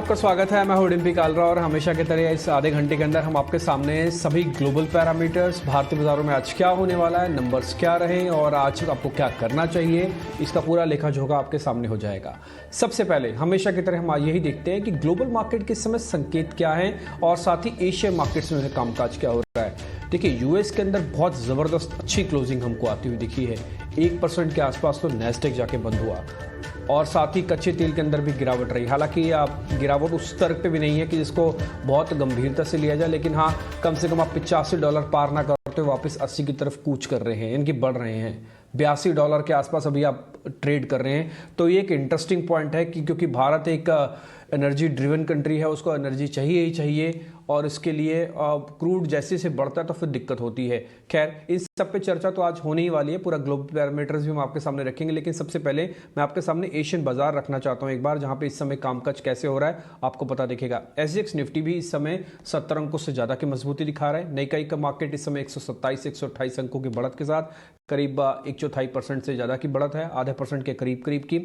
आपका स्वागत है। मैं हूं डिम्पी कालरा और हमेशा की तरह इस आधे घंटे के अंदर हम आपके सामने सभी ग्लोबल पैरामीटर्स, भारतीय बाजारों में आज क्या होने वाला है, नंबर्स क्या रहे और आज आपको क्या करना चाहिए, इसका पूरा लेखा जोखा आपके सामने हो जाएगा। सबसे पहले हमेशा की तरह हम आज यही देखते हैं कि ग्लोबल मार्केट के इस समय संकेत क्या है और साथ ही एशियन मार्केट्स में कामकाज क्या हो रहा है। देखिए, यूएस के अंदर बहुत ज़बरदस्त अच्छी क्लोजिंग हमको आती हुई दिखी है। 1% के आसपास तो नैस्डैक जाके बंद हुआ और साथ ही कच्चे तेल के अंदर भी गिरावट रही। हालांकि गिरावट उस स्तर पे भी नहीं है कि जिसको बहुत गंभीरता से लिया जाए, लेकिन हाँ, कम से कम आप $85 पार ना करते हुए वापस 80 की तरफ कूच कर रहे हैं, इनकी बढ़ रहे हैं। $82 के आसपास अभी आप ट्रेड कर रहे हैं। तो ये एक इंटरेस्टिंग पॉइंट है कि क्योंकि भारत एक एनर्जी ड्रिवन कंट्री है, उसको एनर्जी चाहिए ही चाहिए और इसके लिए क्रूड जैसे से बढ़ता है तो फिर दिक्कत होती है। खैर, इस सब पे चर्चा तो आज होने ही वाली है, पूरा ग्लोबल पैरामीटर्स भी हम आपके सामने रखेंगे, लेकिन सबसे पहले मैं आपके सामने एशियन बाजार रखना चाहता हूं एक बार, जहां पे इस समय कामकाज कैसे हो रहा है आपको पता दिखेगा। एसजीएक्स निफ्टी भी इस समय 70 अंकों से ज्यादा की मजबूती दिखा रहा है। निकाई का मार्केट इस समय 127-128 अंकों की बढ़त के साथ करीब 1/4% से ज्यादा की बढ़त है, आधे % के करीब करीब की।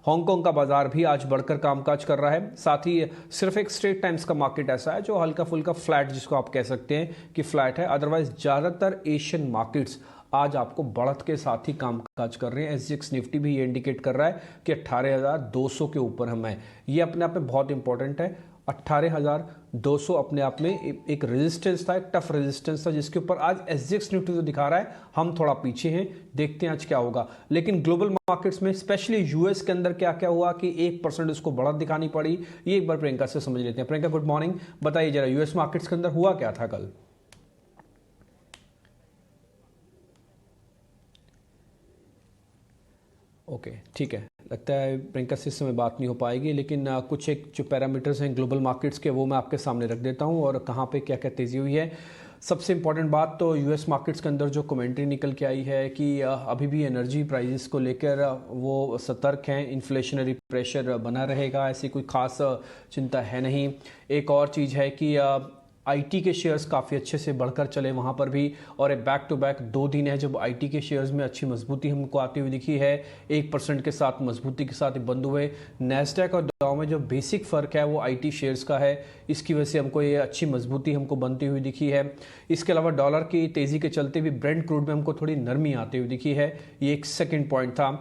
हांगकांग का बाजार भी आज बढ़कर कामकाज कर रहा है। साथ ही सिर्फ एक स्ट्रेट टाइम्स का मार्केट ऐसा है जो हल्का फुल्का फ्लैट, जिसको आप कह सकते हैं कि फ्लैट है। अदरवाइज ज्यादातर एशियन मार्केट्स आज आपको बढ़त के साथ ही कामकाज कर रहे हैं। एसजीएक्स निफ्टी भी ये इंडिकेट कर रहा है कि 18,200 के ऊपर हम हैं। ये अपने आप में बहुत इंपॉर्टेंट है। 18,200 अपने आप में एक रेजिस्टेंस था, एक टफ रेजिस्टेंस था, जिसके ऊपर आज एसजीएक्स निफ्टी तो दिखा रहा है हम थोड़ा पीछे हैं। देखते हैं आज क्या होगा। लेकिन ग्लोबल मार्केट्स में स्पेशली यूएस के अंदर क्या क्या हुआ कि 1% उसको बढ़त दिखानी पड़ी, ये एक बार प्रियंका से समझ लेते हैं। Priyanka, good morning. बताइए जरा, यूएस मार्केट्स के अंदर हुआ क्या था कल? ओके, ठीक है। लगता है प्रियंका से इस समय बात नहीं हो पाएगी, लेकिन कुछ एक जो पैरामीटर्स हैं ग्लोबल मार्केट्स के, वो मैं आपके सामने रख देता हूं और कहां पे क्या क्या तेज़ी हुई है। सबसे इंपॉर्टेंट बात तो यूएस मार्केट्स के अंदर जो कमेंट्री निकल के आई है कि अभी भी एनर्जी प्राइसेस को लेकर वो सतर्क हैं, इन्फ्लेशनरी प्रेशर बना रहेगा, ऐसी कोई खास चिंता है नहीं। एक और चीज़ है कि आईटी के शेयर्स काफ़ी अच्छे से बढ़कर चले वहाँ पर भी, और एक बैक टू बैक 2 दिन है जब आईटी के शेयर्स में अच्छी मजबूती हमको आती हुई दिखी है। 1% के साथ मजबूती के साथ बंद हुए। नैस्डैक और डाउ में जो बेसिक फ़र्क है वो आईटी शेयर्स का है, इसकी वजह से हमको ये अच्छी मजबूती हमको बनती हुई दिखी है। इसके अलावा डॉलर की तेज़ी के चलते भी ब्रेंट क्रूड में हमको थोड़ी नरमी आती हुई दिखी है, ये एक सेकेंड पॉइंट था।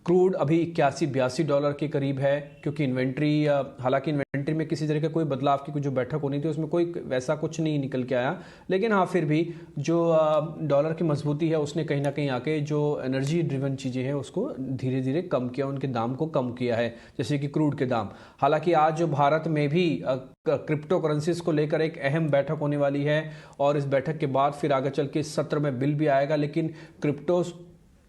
क्रूड अभी $81-82 के करीब है, क्योंकि इन्वेंट्री, हालांकि इन्वेंट्री में किसी तरह का कोई बदलाव की जो बैठक होनी थी उसमें कोई वैसा कुछ नहीं निकल के आया, लेकिन हाँ फिर भी जो डॉलर की मजबूती है उसने कहीं ना कहीं आके जो एनर्जी ड्रिवन चीज़ें हैं उसको धीरे धीरे कम किया, उनके दाम को कम किया है, जैसे कि क्रूड के दाम। हालांकि आज भारत में भी क्रिप्टो करेंसीज को लेकर एक अहम बैठक होने वाली है और इस बैठक के बाद फिर आगे चल के इस सत्र में बिल भी आएगा। लेकिन क्रिप्टो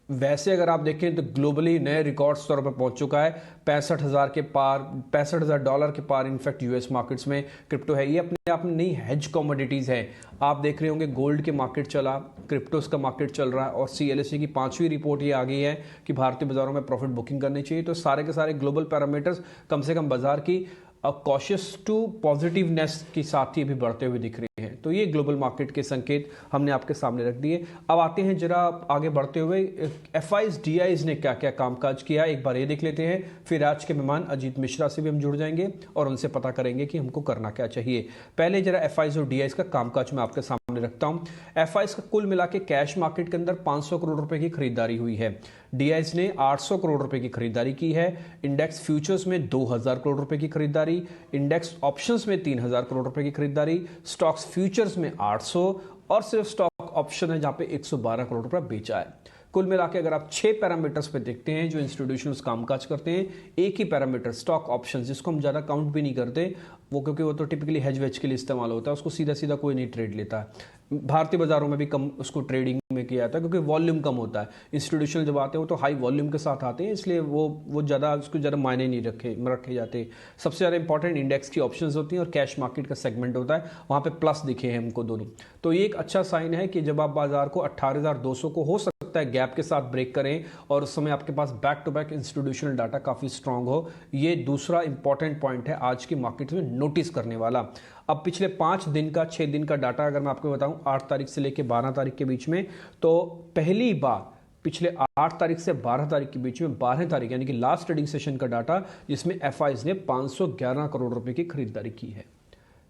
वैसे अगर आप देखें तो ग्लोबली नए रिकॉर्ड स्तर पर पहुंच चुका है, 65,000 के पार, $65,000 के पार इनफैक्ट यूएस मार्केट्स में क्रिप्टो है। ये अपने आप में नई हेज कमोडिटीज़ है। आप देख रहे होंगे गोल्ड के मार्केट चला, क्रिप्टोस का मार्केट चल रहा है और सीएलएसए की 5वीं रिपोर्ट ये आ गई है कि भारतीय बाजारों में प्रॉफिट बुकिंग करनी चाहिए। तो सारे के सारे ग्लोबल पैरामीटर्स कम से कम बाजार की कॉशियस टू पॉजिटिवनेस के साथ ही अभी बढ़ते हुए दिख रहे हैं। तो ये ग्लोबल मार्केट के संकेत हमने आपके सामने रख दिए। अब आते हैं जरा आगे बढ़ते हुए एफआईज डीआईज ने क्या क्या कामकाज किया, एक बार ये देख लेते हैं। फिर आज के मेहमान अजीत मिश्रा से भी हम जुड़ जाएंगे और उनसे पता करेंगे कि हमको करना क्या चाहिए। पहले जरा एफआईज और डीआईज का कामकाज मैं आपके सामने रखता हूं। एफआईज का कुल मिला के कैश मार्केट के अंदर 500 करोड़ रुपए की खरीदारी हुई है। डीआईज ने 800 करोड़ रुपए की खरीदारी की है। इंडेक्स फ्यूचर्स में 2000 करोड़ रुपए की खरीदारी, इंडेक्स ऑप्शंस में 3000 करोड़ रुपए की खरीदारी, स्टॉक्स फ्यूचर्स में 800 और सिर्फ स्टॉक ऑप्शन है जहां पे 112 करोड़ रुपए बेचा है। कुल मिला के अगर आप 6 पैरामीटर्स पे देखते हैं जो इंस्टीट्यूशंस कामकाज करते हैं, एक ही पैरामीटर स्टॉक ऑप्शंस, जिसको हम ज़्यादा काउंट भी नहीं करते वो, क्योंकि वो तो टिपिकली हेज वेज के लिए इस्तेमाल होता है, उसको सीधा सीधा कोई नहीं ट्रेड लेता है। भारतीय बाजारों में भी कम उसको ट्रेडिंग में किया जाता है क्योंकि वॉल्यूम कम होता है। इंस्टीट्यूशनल जब आते हैं वो तो हाई वॉल्यूम के साथ आते हैं, इसलिए वो ज़्यादा उसको ज़्यादा मायने नहीं रखे जाते। सबसे ज़्यादा इंपॉर्टेंट इंडेक्स की ऑप्शंस होती हैं और कैश मार्केट का सेगमेंट होता है, वहाँ पे प्लस दिखे हैं हमको दोनों। तो ये एक अच्छा साइन है कि जब आप बाजार को 18,200 को हो सकता है गैप के साथ ब्रेक करें और उस समय आपके पास back to back institutional data काफ़ी स्ट्रांग हो, ये दूसरा इंपॉर्टेंट पॉइंट है आज की मार्केट में नोटिस करने वाला। अब पिछले 5 दिन का 6 दिन का डाटा अगर मैं आपको बताऊं 8 तारीख से लेकर 12 तारीख के बीच में, तो पहली बार पिछले 8 तारीख से 12 तारीख के बीच में, 12 तारीख यानी कि लास्ट ट्रेडिंग सेशन का डाटा, जिसमें एफआईज ने 511 करोड़ रुपए की खरीदारी की है।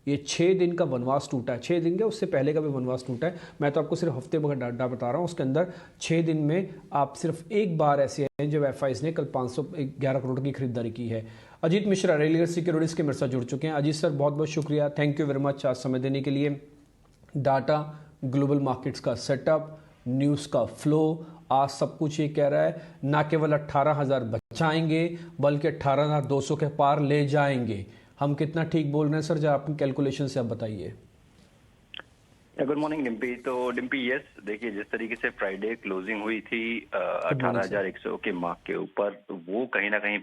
ये 6 दिन का वनवास टूटा है, 6 दिन का, उससे पहले का भी वनवास टूटा है। मैं तो आपको सिर्फ हफ्ते भर डाटा बता रहा हूँ, उसके अंदर 6 दिन में आप सिर्फ एक बार ऐसे हैं जब एफआईज ने कल 511 करोड़ की खरीदारी की है। अजीत मिश्रा रेलियर सिक्योरिटीज़ के मेरे साथ जुड़ चुके हैं। अजीत सर, बहुत बहुत शुक्रिया, थैंक यू वेरी मच आज समय देने के लिए। डाटा, ग्लोबल मार्केट्स का सेटअप, न्यूज़ का फ्लो, आज सब कुछ ये कह रहा है ना केवल 18,000 बचाएंगे बल्कि 18,200 के पार ले जाएंगे। हम कितना ठीक बोल रहे हैं सर, जो आपकी कैलकुलेशन से आप बताइए। Good morning Dimpy. तो डिम्पी, यस, देखिए जिस तरीके से फ्राइडे क्लोजिंग हुई थी 18,100 के मार्क के ऊपर, वो कहीं ना कहीं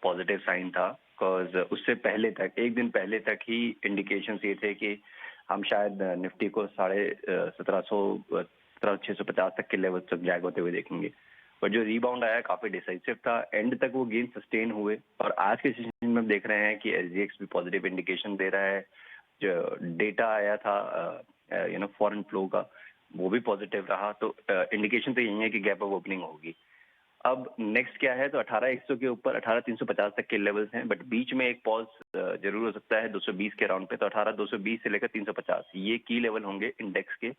पॉजिटिव साइन था। बिकॉज उससे पहले तक, एक दिन पहले तक ही इंडिकेशंस ये थे कि हम शायद निफ्टी को 17,650 तक के लेवल तक जैग होते हुए देखेंगे। पर जो रीबाउंड आया काफी डिसाइसिव था, एंड तक वो गेन सस्टेन हुए। और आज के सेशन में हम देख रहे हैं कि एसजीएक्स भी पॉजिटिव इंडिकेशन दे रहा है। जो डेटा आया था फॉरेन फ्लो का, वो भी पॉजिटिव रहा। तो इंडिकेशन तो यही है कि गैप अप ओपनिंग होगी। अब नेक्स्ट क्या है, तो 18,100 के ऊपर 18,350 तक के लेवल्स हैं, बट बीच में एक पॉज जरूर हो सकता है 220 के राउंड पे। तो 18,220 से लेकर 350 ये की लेवल होंगे इंडेक्स के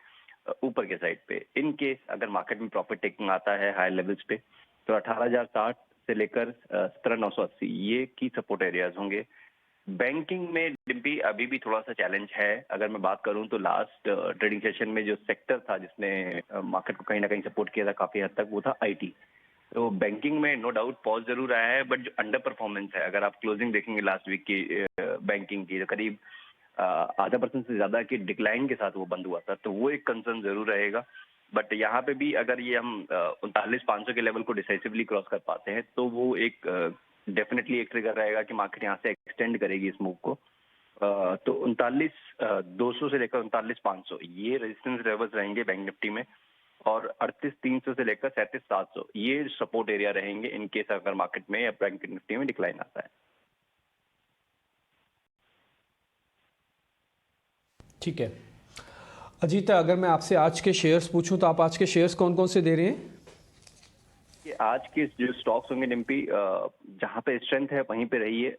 ऊपर के साइड पे। इन केस अगर मार्केट में प्रॉफिट टेकिंग आता है हाई लेवल्स पे, तो 18,060 से लेकर 17,980 ये की सपोर्ट एरियाज होंगे। बैंकिंग में डिम्पी अभी भी थोड़ा सा चैलेंज है। अगर मैं बात करूं तो लास्ट ट्रेडिंग सेशन में जो सेक्टर था जिसने मार्केट को कहीं ना कहीं सपोर्ट किया था काफी हद तक, वो था आईटी। तो बैंकिंग में नो डाउट पॉज जरूर आया है, बट जो अंडर परफॉर्मेंस है, अगर आप क्लोजिंग देखेंगे लास्ट वीक की बैंकिंग की, तो करीब 0.5% से ज्यादा की डिक्लाइन के साथ वो बंद हुआ था। तो वो एक कंसर्न जरूर रहेगा। बट यहाँ पे भी अगर ये हम 39,500 के लेवल को डिसाइसिवली क्रॉस कर पाते हैं, तो वो एक डेफिनेटली एक ट्रिगर रहेगा कि मार्केट यहाँ से एक्सटेंड करेगी इस मूव को। तो 39,200 से लेकर 39,500 ये रेजिस्टेंस लेवल्स रहेंगे बैंक निफ्टी में, और 38,300 से लेकर 37,700 ये सपोर्ट एरिया रहेंगे इन केस अगर मार्केट में या बैंक निफ्टी में डिक्लाइन आता है। ठीक है अजीत, अगर मैं आपसे आज के शेयर्स पूछूं तो आप आज के शेयर्स कौन कौन से दे रहे हैं? आज के जो स्टॉक्स होंगे डिम्पी, जहां पे स्ट्रेंथ है वहीं पे रही है।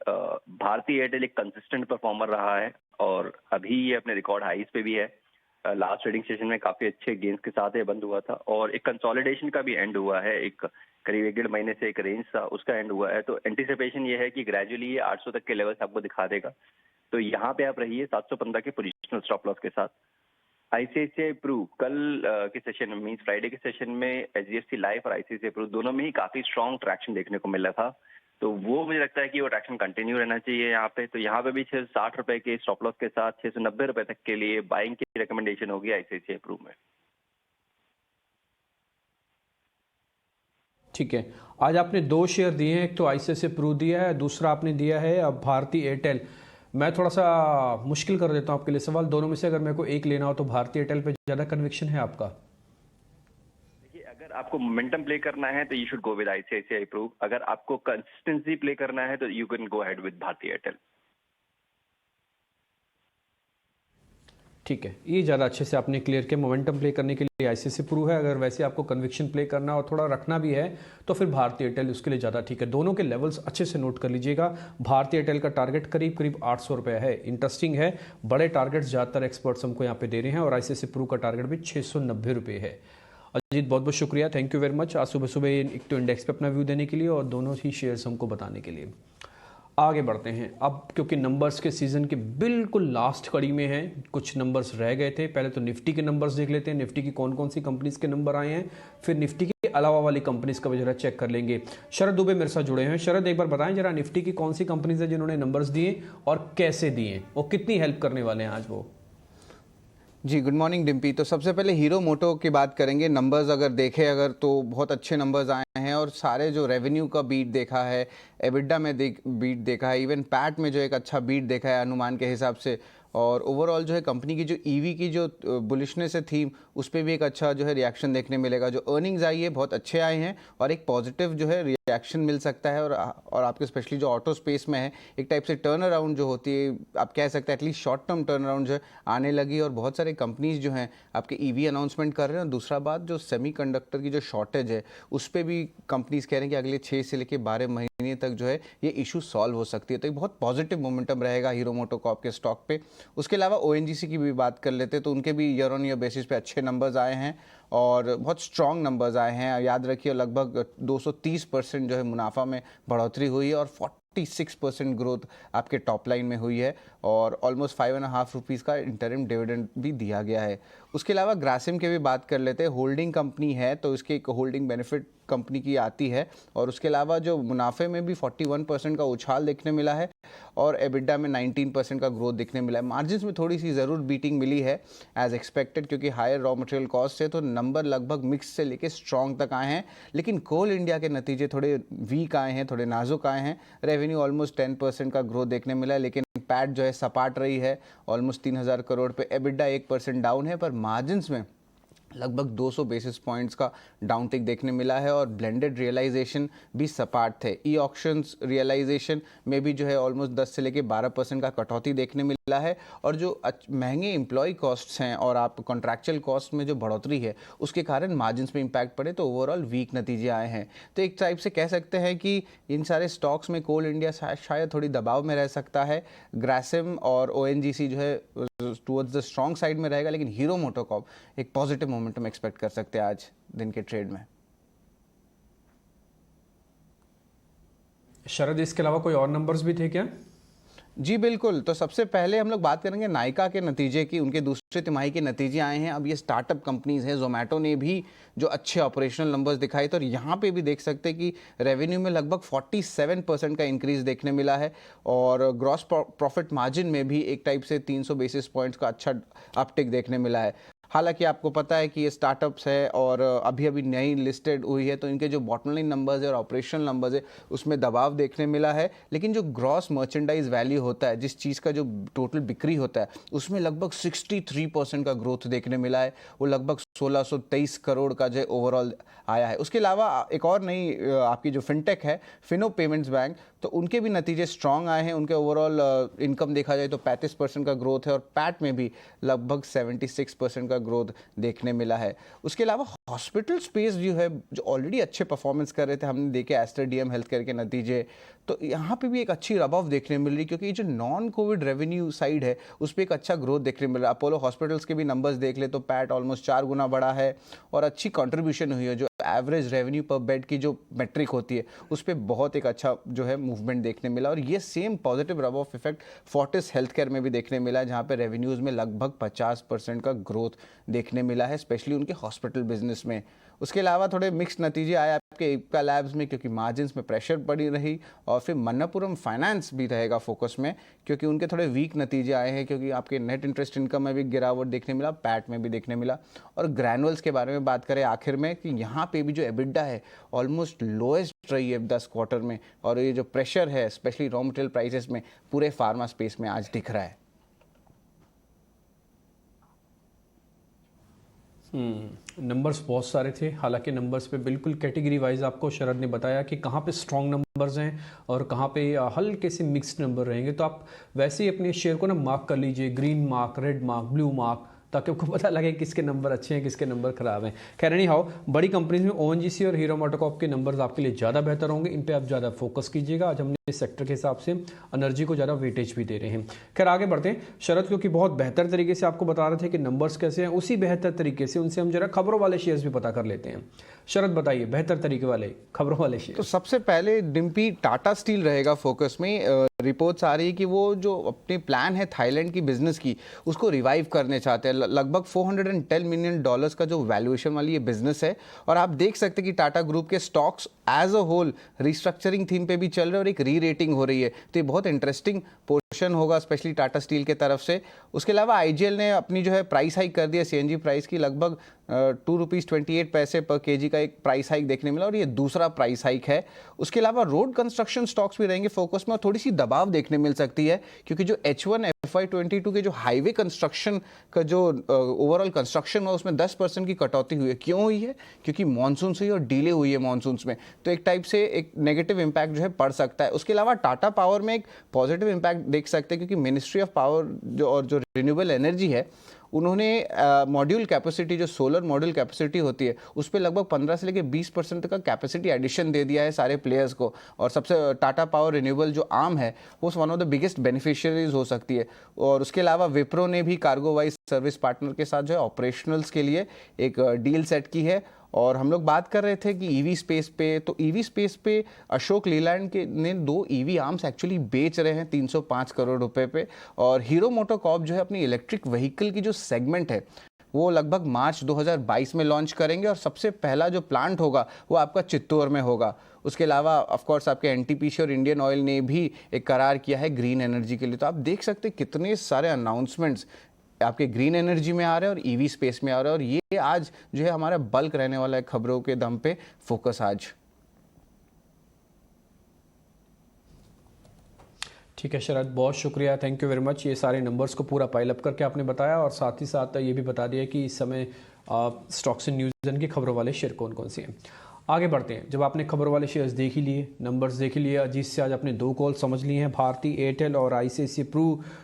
भारतीय एयरटेल एक कंसिस्टेंट परफॉर्मर रहा है और अभी ये अपने रिकॉर्ड हाईज पे भी है। लास्ट ट्रेडिंग सेशन में काफी अच्छे गेंस के साथ ये बंद हुआ था, और एक कंसोलिडेशन का भी एंड हुआ है। एक करीब 1-1.5 महीने से एक रेंज था, उसका एंड हुआ है। तो एंटिसिपेशन ये है कि ग्रेजुअली ये 800 तक के लेवल्स आपको दिखा देगा। तो यहाँ पे आप रहिए 715 के पोजिशनल स्टॉप लॉस के साथ। आईसीआईसीआई प्रू कल के सेशन में, मीन्स फ्राइडे के सेशन में, एचडीएफसी लाइफ और आईसीआईसीआई प्रू दोनों में ही काफी स्ट्रॉन्ग ट्रैक्शन देखने को मिला था। तो वो मुझे लगता है कि वो ट्रैक्शन कंटिन्यू रहना चाहिए यहाँ पे। तो यहाँ पे भी 660 रुपए के स्टॉप लॉस के साथ 690 रुपए तक के लिए बाइंग की रिकमेंडेशन होगी आईसीआईसीआई प्रू में। ठीक है, आज आपने 2 शेयर दिए हैं, एक तो आईसीआईसीआई प्रू दिया है, दूसरा आपने दिया है अब भारती एयरटेल। मैं थोड़ा सा मुश्किल कर देता हूं आपके लिए सवाल, दोनों में से अगर मेरे को एक लेना हो तो भारतीय एयरटेल पे ज्यादा कन्विक्शन है आपका? देखिए, अगर आपको मोमेंटम प्ले करना है तो you should go with ICICI Pru. अगर आपको कंसिस्टेंसी प्ले करना है तो you can go ahead with Bharti Airtel. ठीक है, ये ज़्यादा अच्छे से आपने क्लियर किया। मोमेंटम प्ले करने के लिए आईसीआईसीआई प्रू है, अगर वैसे आपको कन्विक्शन प्ले करना और थोड़ा रखना भी है तो फिर भारतीय एयरटेल उसके लिए ज़्यादा ठीक है। दोनों के लेवल्स अच्छे से नोट कर लीजिएगा। भारतीय एयरटेल का टारगेट करीब करीब 800 रुपये है। इंटरेस्टिंग है, बड़े टारगेट्स ज़्यादातर एक्सपर्ट्स हमको यहाँ पे दे रहे हैं, और आईसीआईसीआई प्रू का टारगेट भी 690 रुपये है। अजीत, बहुत बहुत शुक्रिया, थैंक यू वेरी मच आज सुबह सुबह एक तो इंडेक्स पे अपना व्यू देने के लिए और दोनों ही शेयर्स हमको बताने के लिए। आगे बढ़ते हैं अब, क्योंकि नंबर्स के सीज़न के बिल्कुल लास्ट कड़ी में हैं, कुछ नंबर्स रह गए थे। पहले तो निफ्टी के नंबर्स देख लेते हैं, निफ्टी की कौन कौन सी कंपनीज के नंबर आए हैं, फिर निफ्टी के अलावा वाली कंपनीज का भी जरा चेक कर लेंगे। शरद दुबे मेरे साथ जुड़े हैं। शरद, एक बार बताएं जरा निफ्टी की कौन सी कंपनीज है जिन्होंने नंबर्स दिए और कैसे दिए और कितनी हेल्प करने वाले हैं आज वो? जी, गुड मॉर्निंग डिम्पी। तो सबसे पहले हीरो मोटो की बात करेंगे। नंबर्स अगर देखें अगर तो बहुत अच्छे नंबर्स आए हैं, और सारे जो रेवेन्यू का बीट देखा है, एबिडा में बीट देखा है, इवन पैट में जो एक अच्छा बीट देखा है अनुमान के हिसाब से, और ओवरऑल जो है कंपनी की जो ईवी की जो बुलिशनेस है थीम, उस पर भी एक अच्छा जो है रिएक्शन देखने मिलेगा। जो अर्निंग्स आई है बहुत अच्छे आए हैं और एक पॉजिटिव जो है रिएक्शन मिल सकता है और आपके स्पेशली जो ऑटो स्पेस में है एक टाइप से टर्न अराउंड जो होती है, आप कह सकते हैं at least short term turn around जो है आने लगी और बहुत सारे कंपनीज जो हैं आपके ईवी अनाउंसमेंट कर रहे हैं। और दूसरा बात, जो सेमीकंडक्टर की जो शॉर्टेज है उस पर भी कंपनीज कह रहे हैं कि अगले 6 से लेकर 12 महीने तक जो है ये इशू सॉल्व हो सकती है। तो एक बहुत पॉजिटिव मोमेंटम रहेगा हीरो मोटोकॉर्प के स्टॉक पे। उसके अलावा ओएनजीसी की भी बात कर लेते हैं तो उनके भी ईयर ऑन ईयर बेसिस पे अच्छे नंबर्स आए हैं और बहुत स्ट्रॉन्ग नंबर्स आए हैं। याद रखिए लगभग 230% जो है मुनाफा में बढ़ोतरी हुई है और 46% ग्रोथ आपके टॉप लाइन में हुई है और ऑलमोस्ट 5.5 रुपीज़ का इंटरिम डिविडेंड भी दिया गया है। उसके अलावा ग्रासिम के भी बात कर लेते हैं। होल्डिंग कंपनी है तो इसकी एक होल्डिंग बेनिफिट कंपनी की आती है और उसके अलावा जो मुनाफे में भी 41% का उछाल देखने मिला है और एबिडा में 19% का ग्रोथ देखने मिला है। मार्जिन्स में थोड़ी सी ज़रूर बीटिंग मिली है एज एक्सपेक्टेड, क्योंकि हायर रॉ मटेरियल कॉस्ट से तो नंबर लगभग मिक्स से लेके स्ट्रॉन्ग तक आए हैं, लेकिन कोल इंडिया के नतीजे थोड़े वीक आए हैं, थोड़े नाजुक आए हैं। रेवेन्यू ऑलमोस्ट 10% का ग्रोथ देखने मिला है, लेकिन पैट जो है सपाट रही है ऑलमोस्ट 3000 करोड़ पे। एबिडा 1% डाउन है, पर मार्जिन्स में लगभग 200 बेसिस पॉइंट्स का डाउनटिक देखने मिला है और ब्लेंडेड रियलाइजेशन भी सपाट थे। ई ऑक्शंस रियलाइजेशन में भी जो है ऑलमोस्ट 10 से लेके 12% का कटौती देखने मिला है और जो महंगे एम्प्लॉय कॉस्ट्स हैं और आप कॉन्ट्रैक्चुअल कॉस्ट में जो बढ़ोतरी है उसके कारण मार्जिन्स में इम्पैक्ट पड़े तो ओवरऑल वीक नतीजे आए हैं। तो एक टाइप से कह सकते हैं कि इन सारे स्टॉक्स में कोल इंडिया शायद थोड़ी दबाव में रह सकता है। ग्रासिम और ओएनजीसी जो है टुवर्ड्स द स्ट्रॉन्ग साइड में रहेगा, लेकिन हीरो मोटोकॉर्प एक पॉजिटिव मोमेंटम एक्सपेक्ट कर सकते हैं आज दिन के ट्रेड में। शरद, इसके अलावा कोई और नंबर्स भी थे क्या? जी बिल्कुल। तो सबसे पहले हम लोग बात करेंगे नायका के नतीजे की। उनके दूसरे तिमाही के नतीजे आए हैं। अब ये स्टार्टअप कंपनीज हैं। जोमेटो ने भी जो अच्छे ऑपरेशनल नंबर्स दिखाए, तो यहाँ पे भी देख सकते हैं कि रेवेन्यू में लगभग 47% का इंक्रीज देखने मिला है और ग्रॉस प्रॉफिट मार्जिन में भी एक टाइप से 300 बेसिस पॉइंट्स का अच्छा अपटिक देखने मिला है। हालांकि आपको पता है कि ये स्टार्टअप्स है और अभी अभी नई लिस्टेड हुई है, तो इनके जो बॉटम लाइन नंबर्स है और ऑपरेशनल नंबर्स है उसमें दबाव देखने मिला है, लेकिन जो ग्रॉस मर्चेंडाइज वैल्यू होता है, जिस चीज़ का जो टोटल बिक्री होता है, उसमें लगभग 63% का ग्रोथ देखने मिला है। वो लगभग 1623 करोड़ का जो ओवरऑल आया है। उसके अलावा एक और नई आपकी जो फिनटेक है फिनो पेमेंट्स बैंक, तो उनके भी नतीजे स्ट्रॉन्ग आए हैं। उनके ओवरऑल इनकम देखा जाए तो 35% का ग्रोथ है और पैट में भी लगभग 76% का ग्रोथ देखने मिला है। उसके अलावा हॉस्पिटल स्पेस जो है, जो ऑलरेडी अच्छे परफॉर्मेंस कर रहे थे, हमने देखे एस्टर डीएम हेल्थ केयर के नतीजे, तो यहाँ पे भी एक अच्छी रबअप देखने मिल रही, क्योंकि जो नॉन कोविड रेवेन्यू साइड है उस पर एक अच्छा ग्रोथ देखने मिल रहा है। अपोलो हॉस्पिटल्स के भी नंबर्स देख ले तो पैट ऑलमोस्ट 4 गुना बढ़ा है और अच्छी कंट्रीब्यूशन हुई है। जो एवरेज रेवेन्यू पर बेड की जो मेट्रिक होती है उस पर बहुत एक अच्छा जो है मूवमेंट देखने मिला और ये same positive rub off effect Fortis health care में भी देखने मिला है, जहाँ पे रेवेन्यूज़ में लगभग 50% का ग्रोथ देखने मिला है, स्पेशली उनके हॉस्पिटल बिजनेस में। उसके अलावा थोड़े मिक्स्ड नतीजे आए आपके इप्का लैब्स में, क्योंकि मार्जिन्स में प्रेशर पड़ी रही, और फिर मन्नापुरम फाइनेंस भी रहेगा फोकस में, क्योंकि उनके थोड़े वीक नतीजे आए हैं, क्योंकि आपके नेट इंटरेस्ट इनकम में भी गिरावट देखने मिला, पैट में भी देखने मिला। और ग्रैनुअल्स के बारे में बात करें आखिर में, कि यहाँ पे भी जो एबिडा है ऑलमोस्ट लोएस्ट रही है 10 क्वार्टर में, और ये जो प्रेशर है स्पेशली रॉ मटेरियल प्राइसेस में पूरे फार्मा स्पेस में आज दिख रहा है। नंबर्स बहुत सारे थे, हालांकि नंबर्स पे बिल्कुल कैटेगरी वाइज आपको शरद ने बताया कि कहाँ पे स्ट्रॉन्ग नंबर्स हैं और कहाँ पे हल्के से मिक्स्ड नंबर रहेंगे। तो आप वैसे ही अपने शेयर को ना मार्क कर लीजिए, Green Marc, red mark, blue mark, ताकि आपको पता लगे किसके नंबर अच्छे हैं किसके नंबर खराब हैं। खैर नहीं हाउ, बड़ी कंपनीज में ओएनजीसी और हीरो मोटोकॉर्प के नंबर्स आपके लिए ज़्यादा बेहतर होंगे, इन पे आप ज़्यादा फोकस कीजिएगा। आज हमने इस सेक्टर के हिसाब से एनर्जी को ज़्यादा वेटेज भी दे रहे हैं। खैर आगे बढ़ते हैं। शरद क्योंकि बहुत बेहतर तरीके से आपको बता रहे थे कि नंबर्स कैसे हैं, उसी बेहतर तरीके से उनसे हम जरा खबरों वाले शेयर्स भी पता कर लेते हैं। शरद बताइए, बेहतर तरीके वाले खबरों वाले शेयर। तो सबसे पहले डिम्पी टाटा स्टील रहेगा फोकस में। रिपोर्ट्स आ रही है कि वो जो अपने प्लान है थाईलैंड की बिजनेस की, उसको रिवाइव करने चाहते हैं। लगभग $410 मिलियन का जो वैल्यूएशन वाली ये बिजनेस है, और आप देख सकते हैं कि टाटा ग्रुप के stocks as a whole restructuring theme पे भी चल रहे हैं और एक री रेटिंग हो रही है। तो ये बहुत इंटरेस्टिंग पोर्शन होगा स्पेशली टाटा स्टील के तरफ से। उसके अलावा आईजीएल ने अपनी जो है प्राइस हाइक कर दिया सीएनजी प्राइस की, लगभग ₹2.28 पर केजी का एक प्राइस हाइक देखने मिला और ये दूसरा प्राइस हाइक है। उसके अलावा रोड कंस्ट्रक्शन स्टॉक्स भी रहेंगे फोकस में और थोड़ी सी दबाव देखने मिल सकती है, क्योंकि जो H1 FY22 के जो हाईवे कंस्ट्रक्शन का जो ओवरऑल कंस्ट्रक्शन हुआ उसमें 10% की कटौती हुई है। क्यों हुई है? क्योंकि मानसून हुई और डिले हुई है मानसून्स में, तो एक टाइप से एक नेगेटिव इम्पैक्ट जो है पड़ सकता है। उसके अलावा टाटा पावर में एक पॉजिटिव इम्पैक्ट देख सकते हैं, क्योंकि मिनिस्ट्री ऑफ पावर जो रिन्यूएबल एनर्जी है, उन्होंने मॉड्यूल कैपेसिटी, जो सोलर मॉड्यूल कैपेसिटी होती है, उस पर लगभग 15 से लेकर 20% तक का कैपेसिटी एडिशन दे दिया है सारे प्लेयर्स को। और सबसे टाटा पावर रिन्यूएबल जो आर्म है वो one of the biggest beneficiaries हो सकती है। और उसके अलावा विप्रो ने भी कार्गो वाइज सर्विस पार्टनर के साथ जो है ऑपरेशनल्स के लिए एक डील सेट की है। और हम लोग बात कर रहे थे कि ईवी स्पेस पे, तो ईवी स्पेस पे अशोक लीलैंड के ने 2 ईवी आर्म्स एक्चुअली बेच रहे हैं 305 करोड़ रुपए पे। और हीरो मोटोकॉर्प जो है अपनी इलेक्ट्रिक व्हीकल की जो सेगमेंट है वो लगभग मार्च 2022 में लॉन्च करेंगे और सबसे पहला जो प्लांट होगा वो आपका चित्तौड़ में होगा। उसके अलावा ऑफ कोर्स आपके एनटीपीसी और इंडियन ऑयल ने भी एक करार किया है ग्रीन एनर्जी के लिए। तो आप देख सकते हैं कितने सारे अनाउंसमेंट्स आपके ग्रीन एनर्जी में आ रहे हैं और ईवी स्पेस में आ रहे हैं, और ये आज जो है हमारा बल्क रहने वाला है खबरों के दम पे फोकस आज। ठीक है शरद, बहुत शुक्रिया, थैंक यू वेरी मच। ये सारे नंबर्स को पूरा पाइल अप करके आपने बताया और साथ ही साथ ये भी बता दिया कि इस समय स्टॉक्स एंड न्यूज़ की खबरों वाले शेयर कौन कौन से हैं। आगे बढ़ते हैं। जब आपने खबरों वाले शेयर्स देख ही लिए, नंबर्स देख ही लिए, अजीत से आज आपने 2 कॉल समझ लिए हैं, भारती एयरटेल और ICICI प्रू।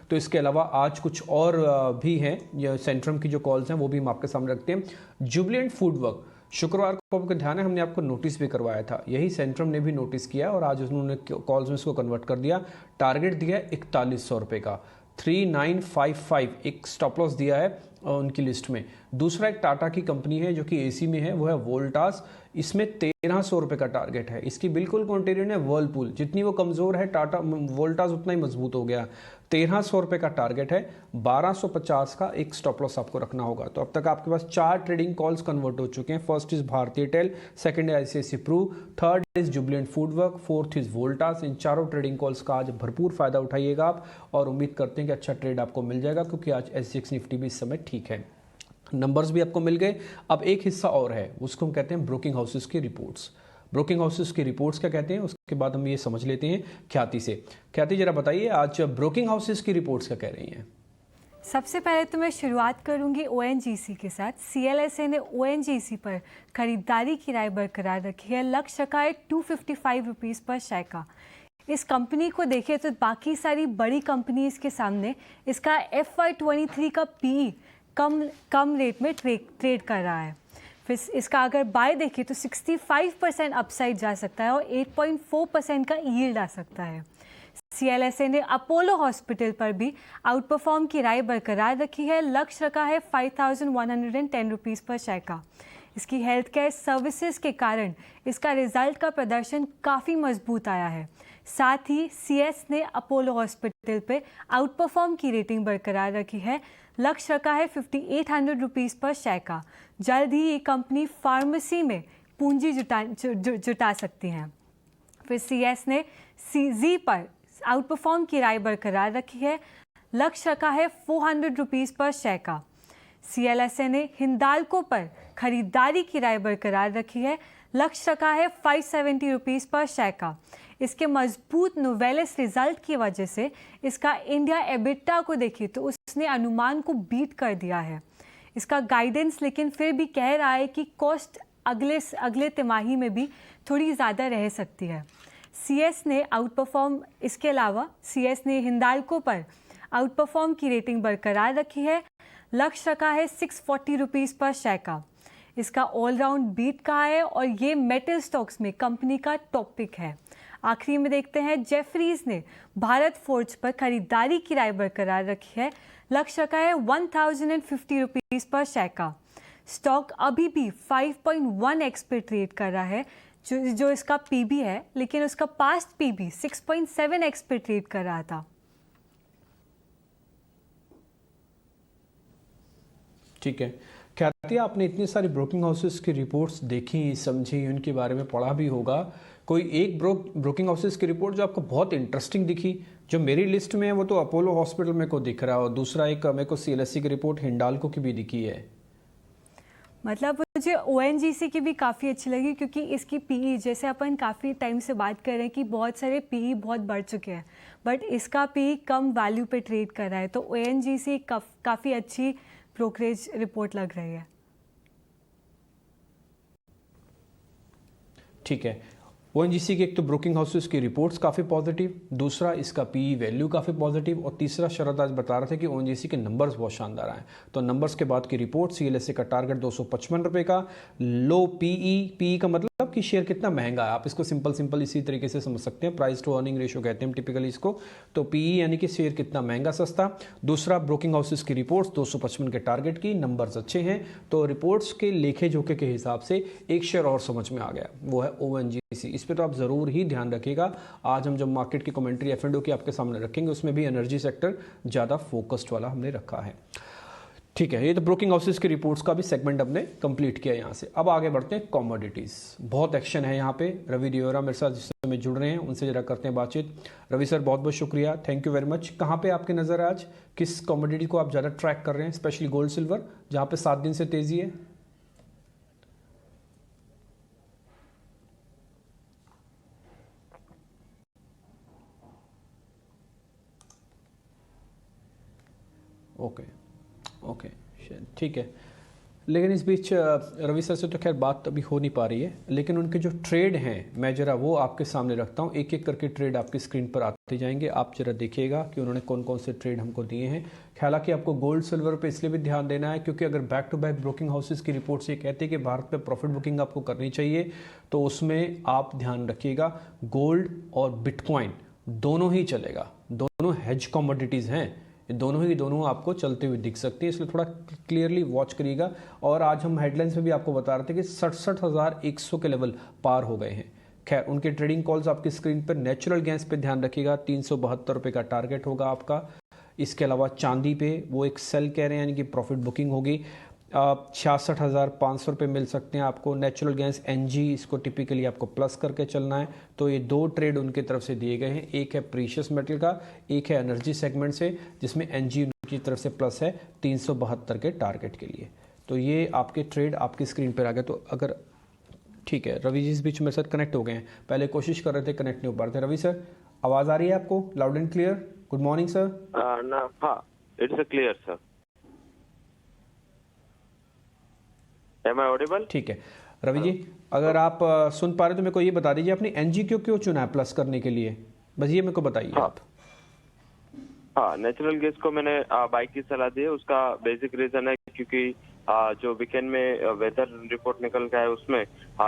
तो इसके अलावा आज कुछ और भी हैं, ये सेंट्रम की जो कॉल्स हैं वो भी हम आपके सामने रखते हैं। जुबिलेंट फूडवर्क, शुक्रवार को आपका ध्यान है हमने आपको नोटिस भी करवाया था, यही सेंट्रम ने भी नोटिस किया और आज उन्होंने कॉल्स में इसको कन्वर्ट कर दिया। टारगेट दिया 4100 रुपये का, 3955 एक स्टॉप लॉस दिया है उनकी लिस्ट में। दूसरा एक टाटा की कंपनी है जो कि AC में है, वो है वोल्टास, इसमें 1300 रुपये का टारगेट है। इसकी बिल्कुल कॉन्टेरियन है वर्लपूल, जितनी वो कमज़ोर है टाटा वोल्टास उतना ही मजबूत हो गया। 1300 रुपये का टारगेट है, 1250 का एक स्टॉप लॉस आपको रखना होगा। तो अब तक आपके पास 4 ट्रेडिंग कॉल्स कन्वर्ट हो चुके हैं। First is Bharti Airtel, second है ICICI Pru, third is Jubilant Foodwork, fourth is Voltas. इन चारों ट्रेडिंग कॉल्स का आज भरपूर फायदा उठाइएगा आप और उम्मीद करते हैं कि अच्छा ट्रेड आपको मिल जाएगा, क्योंकि आज SGX निफ्टी भी इस समय ठीक है। नंबर्स भी आपको मिल गए। अब एक हिस्सा और है, उसको हम कहते हैं ब्रोकिंग हाउसेस की रिपोर्ट्स। ब्रोकिंग हाउसेस की रिपोर्ट्स क्या कहते हैं, उसके बाद हम ये समझ लेते हैं ख्याति से। ख्याति जरा बताइए आज ब्रोकिंग हाउसेस की रिपोर्ट्स क्या कह रही हैं। सबसे पहले तो मैं शुरुआत करूंगी ONGC के साथ। CLSA ने ONGC पर खरीदारी की राय बरकरार रखी है। लक्ष्य का है 255 रुपीज़ पर शेयर का। इस कंपनी को देखें तो बाकी सारी बड़ी कंपनीज के सामने इसका FY23 का PE कम रेट में ट्रेड कर रहा है। फिर इसका अगर बाय देखें तो 65% अपसाइड जा सकता है और 8.4% का यील्ड आ सकता है। CLSA ने अपोलो हॉस्पिटल पर भी आउट परफॉर्म की राय बरकरार रखी है। लक्ष्य रखा है 5110 रुपीज़ पर शेयर का। इसकी हेल्थ केयर सर्विसेज के कारण इसका रिजल्ट का प्रदर्शन काफ़ी मजबूत आया है। साथ ही CS ने अपोलो हॉस्पिटल पे आउट परफॉर्म की रेटिंग बरकरार रखी है। लक्ष्य रखा है 5800 रुपीज़ पर शेयर का। जल्द ही ये कंपनी फार्मेसी में पूंजी जुटा सकती हैं। फिर CS ने CZ पर आउट परफॉर्म की राय बरकरार रखी है। लक्ष्य रखा है 400 रुपीज़ पर शेयर का। CLSA ने हिंडाल्को पर खरीदारी की राय बरकरार रखी है। लक्ष्य रखा है 570 रुपीज़ पर शेयर का। इसके मजबूत नोवेलिस रिजल्ट की वजह से इसका इंडिया एबिटा को देखिए तो उसने अनुमान को बीट कर दिया है। इसका गाइडेंस लेकिन फिर भी कह रहा है कि कॉस्ट अगले तिमाही में भी थोड़ी ज़्यादा रह सकती है। CS ने आउट परफॉर्म, इसके अलावा CS ने हिंडाल्को पर आउट परफॉर्म की रेटिंग बरकरार रखी है। लक्ष्य रखा है 640 रुपीज़ पर शेयर का। इसका ऑलराउंड बीट कहा है और ये मेटल स्टॉक्स में कंपनी का टॉप पिक है। आखिरी में देखते हैं जेफरीज ने भारत फोर्ज पर खरीदारी की राय बरकरार रखी है। लक्ष्य रखा है 1050 रुपीज़ पर शेयर का। स्टॉक अभी भी 5.1x पे ट्रेड कर रहा है जो इसका PB है, लेकिन उसका पास्ट PB 6.7x पे ट्रेड कर रहा था। ठीक है ख्याति, आपने इतनी सारी ब्रोकिंग हाउसेस की रिपोर्ट्स देखी, समझी, उनके बारे में पढ़ा भी होगा। कोई एक ब्रोकिंग हाउसेस की रिपोर्ट जो आपको बहुत इंटरेस्टिंग दिखी? जो मेरी लिस्ट में है वो तो अपोलो हॉस्पिटल मेरे को दिख रहा है और दूसरा एक मेरे को CLSA की रिपोर्ट हिंडाल्को की भी दिखी है। मतलब मुझे ONGC की भी काफ़ी अच्छी लगी क्योंकि इसकी पीई, जैसे अपन काफ़ी टाइम से बात कर रहे हैं कि बहुत सारे पीई बहुत बढ़ चुके हैं, बट इसका पीई कम वैल्यू पे ट्रेड कर रहा है, तो ONGC काफ़ी अच्छी ब्रोकरेज रिपोर्ट लग रही है। ठीक है, ONGC के एक तो ब्रोकिंग हाउसेस की रिपोर्ट्स काफ़ी पॉजिटिव, दूसरा इसका पीई वैल्यू काफ़ी पॉजिटिव, और तीसरा शरद आज बता रहे थे कि ONGC के नंबर्स बहुत शानदार आए। तो नंबर्स के बाद की रिपोर्ट, CLSA का टारगेट 255 रुपये का, लो पीई का मतलब कि शेयर कितना महंगा है, आप इसको सिंपल इसी तरीके से समझ सकते हैं, प्राइस टू अर्निंग रेशियो कहते हैं टिपिकली इसको। तो पीई यानी कि शेयर कितना महंगा सस्ता। दूसरा ब्रोकिंग हाउसेस की रिपोर्ट्स 255 के टारगेट की, नंबर्स अच्छे हैं, तो रिपोर्ट्स के लेखे जोखे के हिसाब से एक शेयर और समझ में आ गया, वो है ONGC। इस पे तो आप ज़रूर ही ध्यान रखिएगा। आज हम जब मार्केट की कमेंट्री F&O की आपके सामने रखेंगे, उसमें भी एनर्जी सेक्टर ज़्यादा फोकस्ड वाला हमने रखा है। ठीक है, ये तो ब्रोकिंग हाउसेस की रिपोर्ट्स का भी सेगमेंट हमने कंप्लीट किया यहाँ से। अब आगे बढ़ते हैं कमोडिटीज़, बहुत एक्शन है यहाँ पे। रवि दियोरा मेरे साथ जिस समय जुड़ रहे हैं, उनसे जरा करते हैं बातचीत। रवि सर, बहुत बहुत शुक्रिया, थैंक यू वेरी मच। कहाँ पे आपकी नज़र है आज, किस कमोडिटी को आप ज़्यादा ट्रैक कर रहे हैं, स्पेशली गोल्ड सिल्वर जहाँ पे 7 दिन से तेज़ी है? ओके, ठीक है। लेकिन इस बीच रवि सर से तो खैर बात अभी हो नहीं पा रही है, लेकिन उनके जो ट्रेड हैं मैं जरा वो आपके सामने रखता हूँ। एक एक करके ट्रेड आपकी स्क्रीन पर आते जाएंगे, आप जरा देखिएगा कि उन्होंने कौन कौन से ट्रेड हमको दिए हैं। हालांकि आपको गोल्ड सिल्वर पे इसलिए भी ध्यान देना है क्योंकि अगर back to back broking houses की रिपोर्ट से कहते हैं कि भारत में प्रॉफिट बुकिंग आपको करनी चाहिए, तो उसमें आप ध्यान रखिएगा गोल्ड और बिटकॉइन दोनों ही चलेगा, दोनों हेज कमोडिटीज़ हैं, ये दोनों ही दोनों आपको चलते हुए दिख सकती है, इसलिए थोड़ा क्लियरली वॉच करिएगा। और आज हम हेडलाइंस में भी आपको बता रहे थे कि 67,100 के लेवल पार हो गए हैं। खैर, उनके ट्रेडिंग कॉल्स आपकी स्क्रीन पर, नेचुरल गैस पे ध्यान रखिएगा, 372 रुपये का टारगेट होगा आपका। इसके अलावा चांदी पे वो एक सेल कह रहे हैं, यानी कि प्रॉफिट बुकिंग होगी, 66,500 रुपये मिल सकते हैं आपको। नेचुरल गैस NG, इसको टिपिकली आपको प्लस करके चलना है। तो ये 2 ट्रेड उनके तरफ से दिए गए हैं, एक है प्रीशियस मेटल का, एक है एनर्जी सेगमेंट से, जिसमें NG उनकी तरफ से प्लस है 372 के टारगेट के लिए। तो ये आपके ट्रेड आपकी स्क्रीन पर आ गए। तो अगर ठीक है, रवि जी इस बीच मेरे साथ कनेक्ट हो गए हैं, पहले कोशिश कर रहे थे, कनेक्ट नहीं हो पा रहे थे। रवि सर, आवाज़ आ रही है आपको loud and clear? Good morning sir. हाँ, it's clear sir. Am I audible? ठीक है रवि जी, अगर आप सुन पा रहे तो मेरे को ये बता दीजिए, आपने NG क्यों चुना है प्लस करने के लिए, बस ये मेरे को बताइए आप। हाँ, नेचुरल गैस को मैंने बाई की सलाह दी है। उसका बेसिक रीजन है क्योंकि जो वीकेंड में वेदर रिपोर्ट निकल गया है उसमें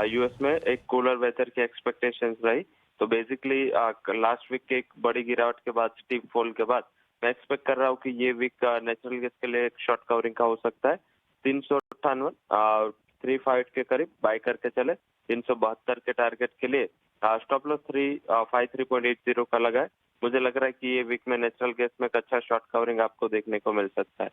US में एक कूलर वेदर की एक्सपेक्टेशंस रही। तो बेसिकली लास्ट वीक के एक बड़ी गिरावट के बाद, स्टीप फॉल के बाद, मैं एक्सपेक्ट कर रहा हूँ कि ये वीक नेचुरल गैस के लिए एक शॉर्ट कवरिंग का हो सकता है। 358 358 के करीब बाय करके चले। 372 के टारगेट के लिए स्टॉप लॉस 353.80 का लगा है। मुझे लग रहा है कि ये वीक में नेचुरल गैस में एक अच्छा शॉर्ट कवरिंग आपको देखने को मिल सकता है।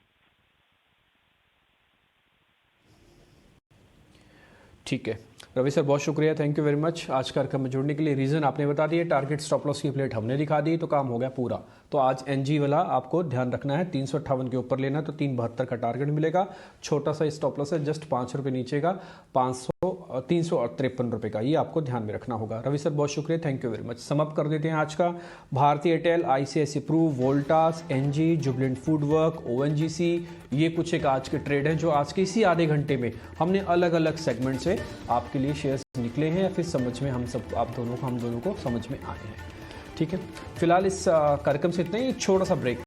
ठीक है रवि सर, बहुत शुक्रिया, थैंक यू वेरी मच आज कार्यक्रम में जुड़ने के लिए। रीज़न आपने बता दिए, टारगेट स्टॉप लॉस की प्लेट हमने दिखा दी, तो काम हो गया पूरा। तो आज NG वाला आपको ध्यान रखना है, 358 के ऊपर लेना, तो 372 का टारगेट मिलेगा। छोटा सा स्टॉप लॉस है, जस्ट 5 रुपये नीचे का, 353 रुपये का, ये आपको ध्यान में रखना होगा। रवि सर, बहुत शुक्रिया, थैंक यू वेरी मच। समाप्त कर देते हैं आज का। Bhartiya Airtel, ICICI Pru, Voltas, NG, Jubilant Foodwork, ONGC, ये कुछ एक आज के ट्रेड हैं जो आज के इसी आधे घंटे में हमने अलग अलग सेगमेंट से आपके लिए शेयर्स निकले हैं, या फिर समझ में हम दोनों को समझ में आए हैं। ठीक है, फिलहाल इस कार्यक्रम से इतना ही, एक छोटा सा ब्रेक